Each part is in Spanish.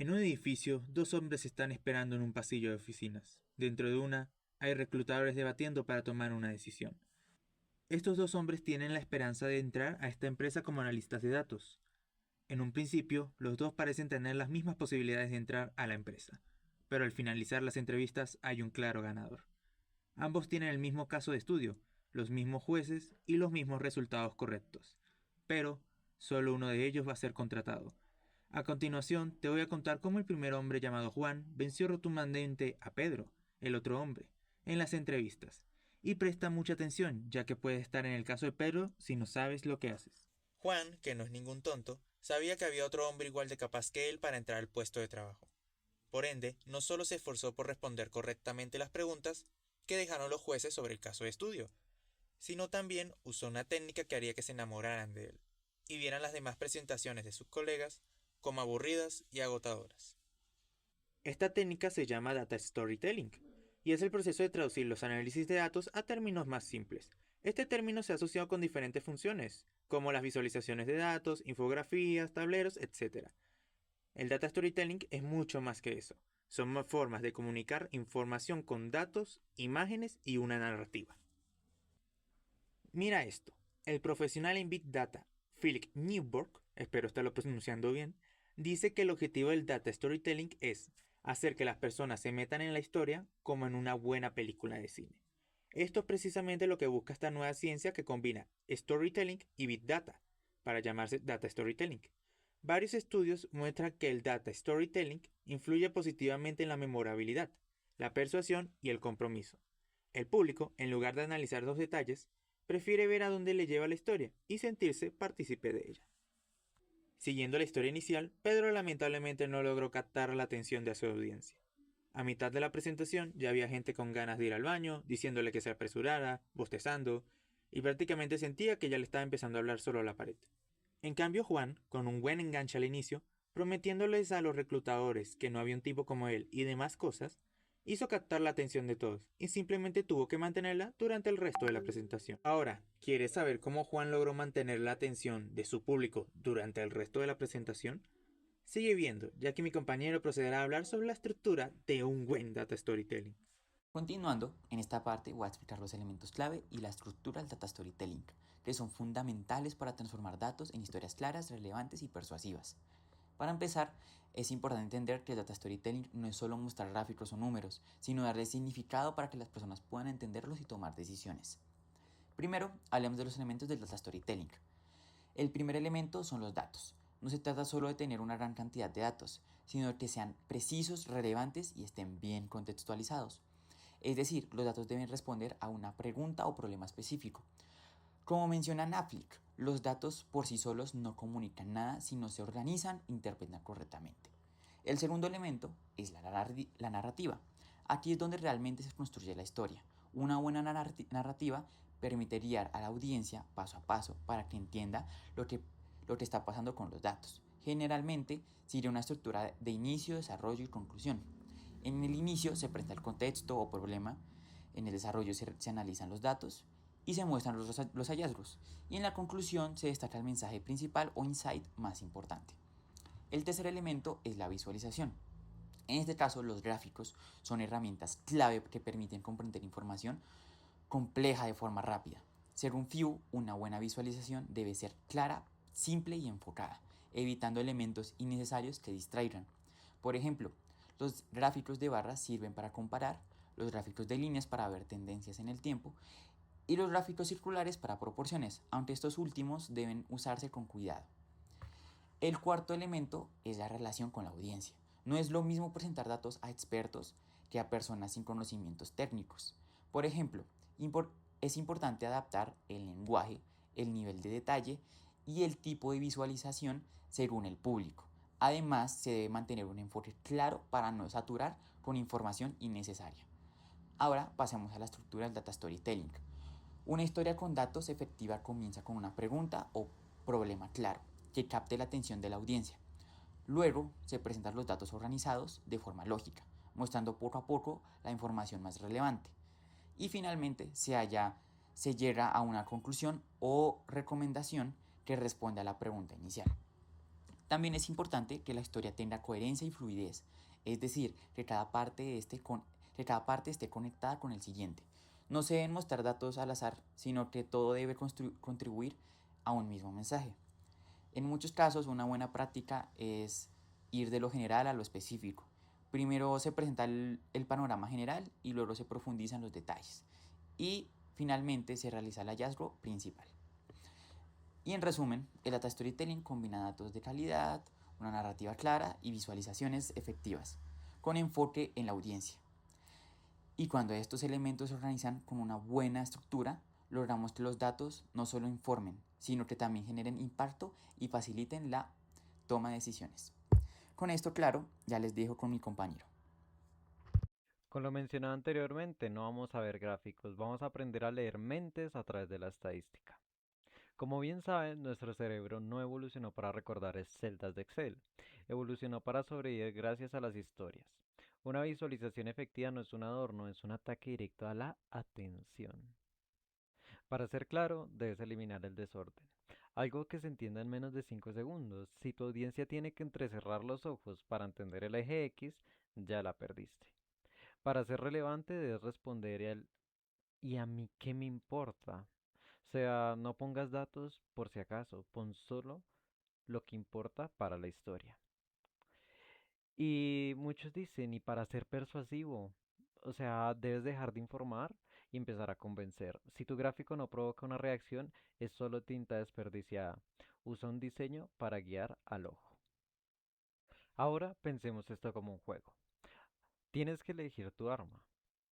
En un edificio, dos hombres están esperando en un pasillo de oficinas. Dentro de una, hay reclutadores debatiendo para tomar una decisión. Estos dos hombres tienen la esperanza de entrar a esta empresa como analistas de datos. En un principio, los dos parecen tener las mismas posibilidades de entrar a la empresa, pero al finalizar las entrevistas hay un claro ganador. Ambos tienen el mismo caso de estudio, los mismos jueces y los mismos resultados correctos, pero solo uno de ellos va a ser contratado. A continuación, te voy a contar cómo el primer hombre llamado Juan venció rotundamente a Pedro, el otro hombre, en las entrevistas. Y presta mucha atención, ya que puede estar en el caso de Pedro si no sabes lo que haces. Juan, que no es ningún tonto, sabía que había otro hombre igual de capaz que él para entrar al puesto de trabajo. Por ende, no solo se esforzó por responder correctamente las preguntas que dejaron los jueces sobre el caso de estudio, sino también usó una técnica que haría que se enamoraran de él y vieran las demás presentaciones de sus colegas como aburridas y agotadoras. Esta técnica se llama Data Storytelling y es el proceso de traducir los análisis de datos a términos más simples. Este término se ha asociado con diferentes funciones, como las visualizaciones de datos, infografías, tableros, etc. El Data Storytelling es mucho más que eso. Son formas de comunicar información con datos, imágenes y una narrativa. Mira esto. El profesional en Big Data, Philip Newborg, espero estarlo pronunciando bien, dice que el objetivo del Data Storytelling es hacer que las personas se metan en la historia como en una buena película de cine. Esto es precisamente lo que busca esta nueva ciencia que combina Storytelling y Big Data, para llamarse Data Storytelling. Varios estudios muestran que el Data Storytelling influye positivamente en la memorabilidad, la persuasión y el compromiso. El público, en lugar de analizar los detalles, prefiere ver a dónde le lleva la historia y sentirse partícipe de ella. Siguiendo la historia inicial, Pedro lamentablemente no logró captar la atención de su audiencia. A mitad de la presentación ya había gente con ganas de ir al baño, diciéndole que se apresurara, bostezando, y prácticamente sentía que ya le estaba empezando a hablar solo a la pared. En cambio Juan, con un buen enganche al inicio, prometiéndoles a los reclutadores que no había un tipo como él y demás cosas, hizo captar la atención de todos y simplemente tuvo que mantenerla durante el resto de la presentación. Ahora, ¿quieres saber cómo Juan logró mantener la atención de su público durante el resto de la presentación? Sigue viendo, ya que mi compañero procederá a hablar sobre la estructura de un buen data storytelling. Continuando, en esta parte voy a explicar los elementos clave y la estructura del Data Storytelling, que son fundamentales para transformar datos en historias claras, relevantes y persuasivas. Para empezar, es importante entender que el Data Storytelling no es solo mostrar gráficos o números, sino darle significado para que las personas puedan entenderlos y tomar decisiones. Primero, hablemos de los elementos del Data Storytelling. El primer elemento son los datos. No se trata solo de tener una gran cantidad de datos, sino de que sean precisos, relevantes y estén bien contextualizados. Es decir, los datos deben responder a una pregunta o problema específico. Como menciona Knaflic, los datos por sí solos no comunican nada si no se organizan e interpretan correctamente. El segundo elemento es la narrativa. Aquí es donde realmente se construye la historia. Una buena narrativa permite guiar a la audiencia paso a paso para que entienda lo que está pasando con los datos. Generalmente sigue una estructura de inicio, desarrollo y conclusión. En el inicio se presenta el contexto o problema, en el desarrollo se analizan los datos y se muestran los hallazgos, y en la conclusión se destaca el mensaje principal o insight más importante. El tercer elemento es la visualización. En este caso, los gráficos son herramientas clave que permiten comprender información compleja de forma rápida. Según Few, una buena visualización debe ser clara, simple y enfocada, evitando elementos innecesarios que distraigan. Por ejemplo, los gráficos de barras sirven para comparar, los gráficos de líneas para ver tendencias en el tiempo y los gráficos circulares para proporciones, aunque estos últimos deben usarse con cuidado. El cuarto elemento es la relación con la audiencia. No es lo mismo presentar datos a expertos que a personas sin conocimientos técnicos. Por ejemplo, es importante adaptar el lenguaje, el nivel de detalle y el tipo de visualización según el público. Además, se debe mantener un enfoque claro para no saturar con información innecesaria. Ahora pasemos a la estructura del Data Storytelling. Una historia con datos efectiva comienza con una pregunta o problema claro que capte la atención de la audiencia. Luego se presentan los datos organizados de forma lógica, mostrando poco a poco la información más relevante. Y finalmente se llega a una conclusión o recomendación que responde a la pregunta inicial. También es importante que la historia tenga coherencia y fluidez, es decir, que cada parte esté conectada con el siguiente. No se deben mostrar datos al azar, sino que todo debe contribuir a un mismo mensaje. En muchos casos, una buena práctica es ir de lo general a lo específico. Primero se presenta el panorama general y luego se profundizan los detalles. Y finalmente se realiza el hallazgo principal. Y en resumen, el data storytelling combina datos de calidad, una narrativa clara y visualizaciones efectivas, con enfoque en la audiencia. Y cuando estos elementos se organizan con una buena estructura, logramos que los datos no solo informen, sino que también generen impacto y faciliten la toma de decisiones. Con esto claro, ya les dejo con mi compañero. Con lo mencionado anteriormente, no vamos a ver gráficos, vamos a aprender a leer mentes a través de la estadística. Como bien saben, nuestro cerebro no evolucionó para recordar celdas de Excel, evolucionó para sobrevivir gracias a las historias. Una visualización efectiva no es un adorno, es un ataque directo a la atención. Para ser claro, debes eliminar el desorden. Algo que se entienda en menos de 5 segundos. Si tu audiencia tiene que entrecerrar los ojos para entender el eje X, ya la perdiste. Para ser relevante debes responder el ¿y a mí qué me importa? O sea, no pongas datos por si acaso, pon solo lo que importa para la historia. Y muchos dicen, y para ser persuasivo, o sea, debes dejar de informar y empezar a convencer. Si tu gráfico no provoca una reacción, es solo tinta desperdiciada. Usa un diseño para guiar al ojo. Ahora pensemos esto como un juego. Tienes que elegir tu arma,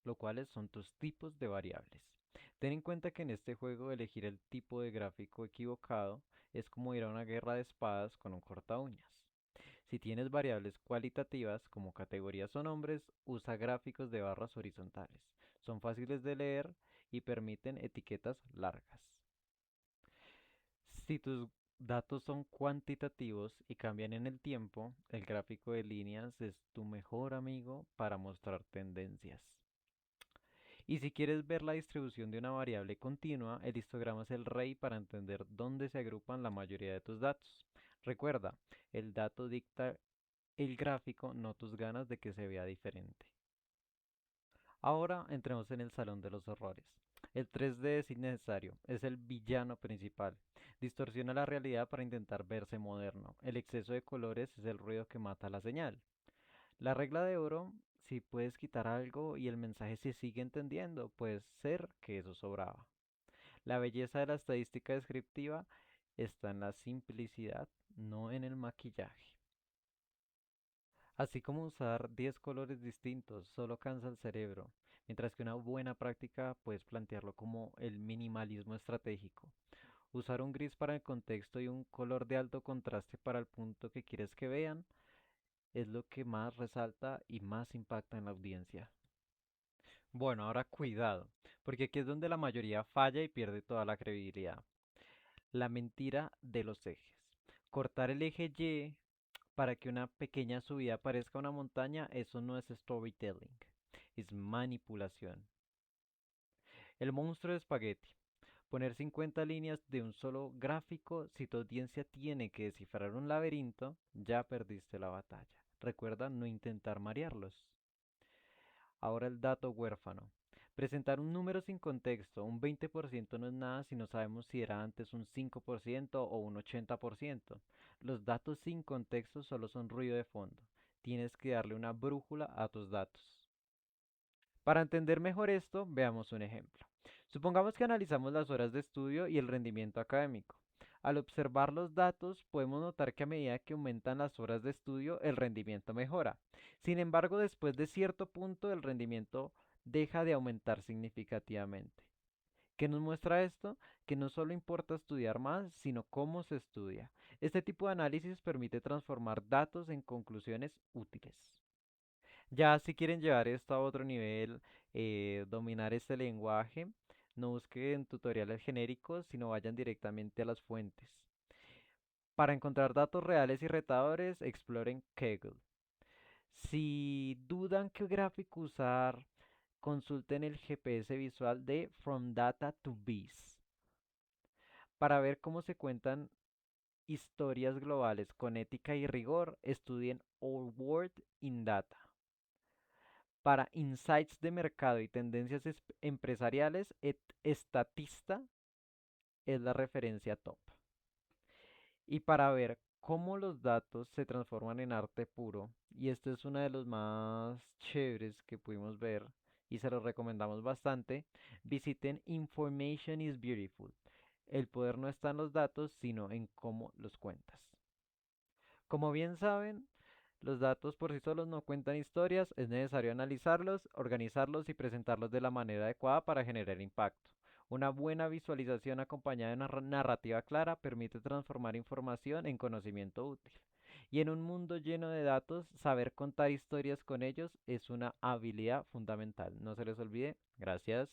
lo cuales son tus tipos de variables. Ten en cuenta que en este juego elegir el tipo de gráfico equivocado es como ir a una guerra de espadas con un corta uñas. Si tienes variables cualitativas como categorías o nombres, usa gráficos de barras horizontales. Son fáciles de leer y permiten etiquetas largas. Si tus datos son cuantitativos y cambian en el tiempo, el gráfico de líneas es tu mejor amigo para mostrar tendencias. Y si quieres ver la distribución de una variable continua, el histograma es el rey para entender dónde se agrupan la mayoría de tus datos. Recuerda, el dato dicta el gráfico, no tus ganas de que se vea diferente. Ahora entremos en el salón de los horrores. El 3D es innecesario, es el villano principal. Distorsiona la realidad para intentar verse moderno. El exceso de colores es el ruido que mata la señal. La regla de oro, si puedes quitar algo y el mensaje se sigue entendiendo, puede ser que eso sobraba. La belleza de la estadística descriptiva está en la simplicidad, no en el maquillaje. Así como usar 10 colores distintos solo cansa el cerebro, mientras que una buena práctica puedes plantearlo como el minimalismo estratégico. Usar un gris para el contexto y un color de alto contraste para el punto que quieres que vean es lo que más resalta y más impacta en la audiencia. Bueno, ahora cuidado, porque aquí es donde la mayoría falla y pierde toda la credibilidad. La mentira de los ejes. Cortar el eje Y para que una pequeña subida parezca una montaña, eso no es storytelling, es manipulación. El monstruo de espagueti. Poner 50 líneas de un solo gráfico, si tu audiencia tiene que descifrar un laberinto, ya perdiste la batalla. Recuerda no intentar marearlos. Ahora el dato huérfano. Presentar un número sin contexto, un 20% no es nada si no sabemos si era antes un 5% o un 80%. Los datos sin contexto solo son ruido de fondo. Tienes que darle una brújula a tus datos. Para entender mejor esto, veamos un ejemplo. Supongamos que analizamos las horas de estudio y el rendimiento académico. Al observar los datos, podemos notar que a medida que aumentan las horas de estudio, el rendimiento mejora. Sin embargo, después de cierto punto, el rendimiento deja de aumentar significativamente. ¿Qué nos muestra esto? Que no solo importa estudiar más, sino cómo se estudia. Este tipo de análisis permite transformar datos en conclusiones útiles. Ya si quieren llevar esto a otro nivel, dominar este lenguaje, no busquen tutoriales genéricos, sino vayan directamente a las fuentes. Para encontrar datos reales y retadores, exploren Kaggle. Si dudan qué gráfico usar, consulten el GPS visual de From Data to Bees para ver cómo se cuentan historias globales con ética y rigor, estudien Our World in Data. Para insights de mercado y tendencias empresariales, Estatista es la referencia top. Y para ver cómo los datos se transforman en arte puro, y esto es uno de los más chéveres que pudimos ver y se los recomendamos bastante, visiten Information is Beautiful. El poder no está en los datos, sino en cómo los cuentas. Como bien saben, los datos por sí solos no cuentan historias, es necesario analizarlos, organizarlos y presentarlos de la manera adecuada para generar impacto. Una buena visualización acompañada de una narrativa clara permite transformar información en conocimiento útil. Y en un mundo lleno de datos, saber contar historias con ellos es una habilidad fundamental. No se les olvide. Gracias.